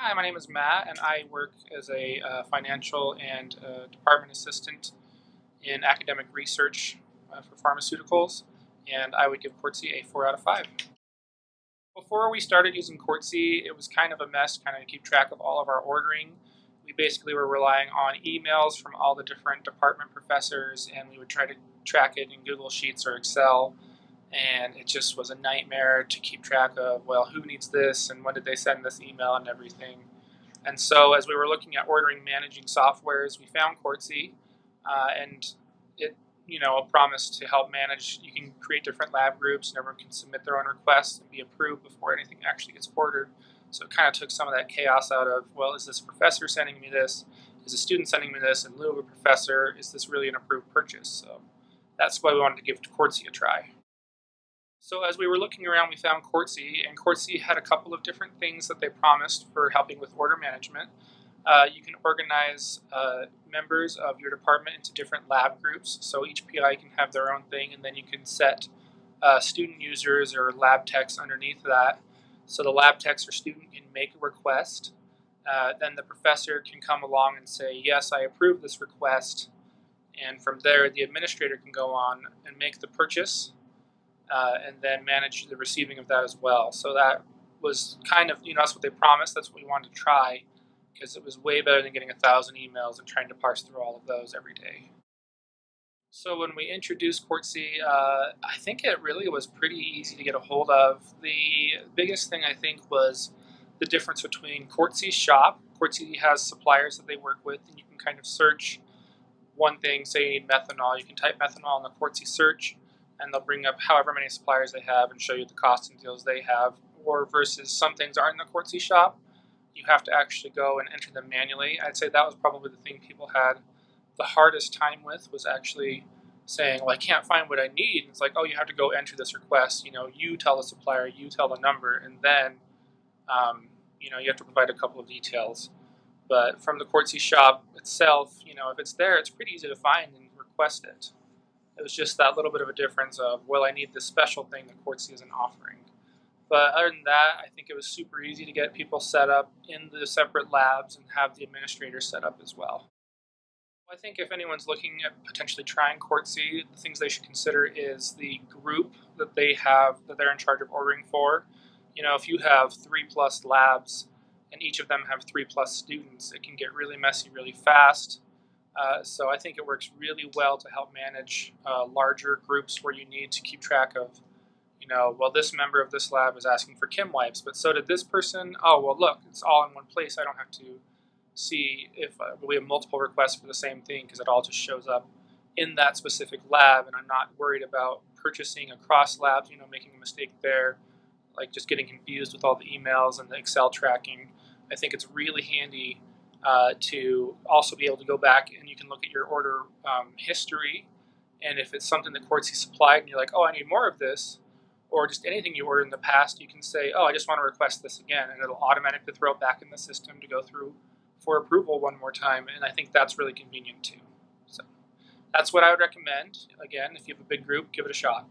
Hi, my name is Matt, and I work as a financial and department assistant in academic research for pharmaceuticals, and I would give Quartzy a 4 out of 5. Before we started using Quartzy, it was kind of a mess trying to keep track of all of our ordering. We basically were relying on emails from all the different department professors, and we would try to track it in Google Sheets or Excel, and it just was a nightmare to keep track of, well, who needs this, and when did they send this email and everything. And so as we were looking at ordering managing softwares, we found Quartzy, and it, promised to help manage. You can create different lab groups, and everyone can submit their own requests and be approved before anything actually gets ordered. So it kind of took some of that chaos out of, well, is this professor sending me this? Is a student sending me this in lieu of a professor? Is this really an approved purchase? So that's why we wanted to give Quartzy a try. So as we were looking around, we found Quartzy, and Quartzy had a couple of different things that they promised for helping with order management. You can organize members of your department into different lab groups, so each PI can have their own thing, and then you can set student users or lab techs underneath that. So the lab techs or student can make a request. Then the professor can come along and say, yes, I approve this request, and from there the administrator can go on and make the purchase. And then manage the receiving of that as well. So that was kind of, that's what they promised. That's what we wanted to try, because it was way better than getting 1,000 emails and trying to parse through all of those every day. So when we introduced Quartzy, I think it really was pretty easy to get a hold of. The biggest thing, I think, was the difference between Quartzy's shop. Quartzy has suppliers that they work with, and you can kind of search one thing. Say you need methanol, you can type methanol in the Quartzy search, and they'll bring up however many suppliers they have and show you the cost and deals they have. Or versus some things aren't in the Quartzy shop, you have to actually go and enter them manually. I'd say that was probably the thing people had the hardest time with, was actually saying, well, I can't find what I need. And it's like, oh, you have to go enter this request. You tell the supplier, you tell the number, and then you have to provide a couple of details. But from the Quartzy shop itself, if it's there, it's pretty easy to find and request it. It was just that little bit of a difference of, well, I need this special thing that Quartzy isn't offering. But other than that, I think it was super easy to get people set up in the separate labs and have the administrator set up as well. I think if anyone's looking at potentially trying Quartzy, the things they should consider is the group that they have, that they're in charge of ordering for. If you have 3+ labs and each of them have 3+ students, it can get really messy really fast. So I think it works really well to help manage larger groups where you need to keep track of, well, this member of this lab is asking for chem wipes, but so did this person. Oh, well, look, it's all in one place. I don't have to see if we have multiple requests for the same thing, because it all just shows up in that specific lab, and I'm not worried about purchasing across labs, making a mistake there, like just getting confused with all the emails and the Excel tracking. I think it's really handy to also be able to go back and you can look at your order history, and if it's something that Quartzy supplied and you're like, oh, I need more of this, or just anything you ordered in the past, you can say, oh, I just want to request this again, and it'll automatically throw it back in the system to go through for approval one more time, and I think that's really convenient too. So that's what I would recommend. Again, if you have a big group, give it a shot.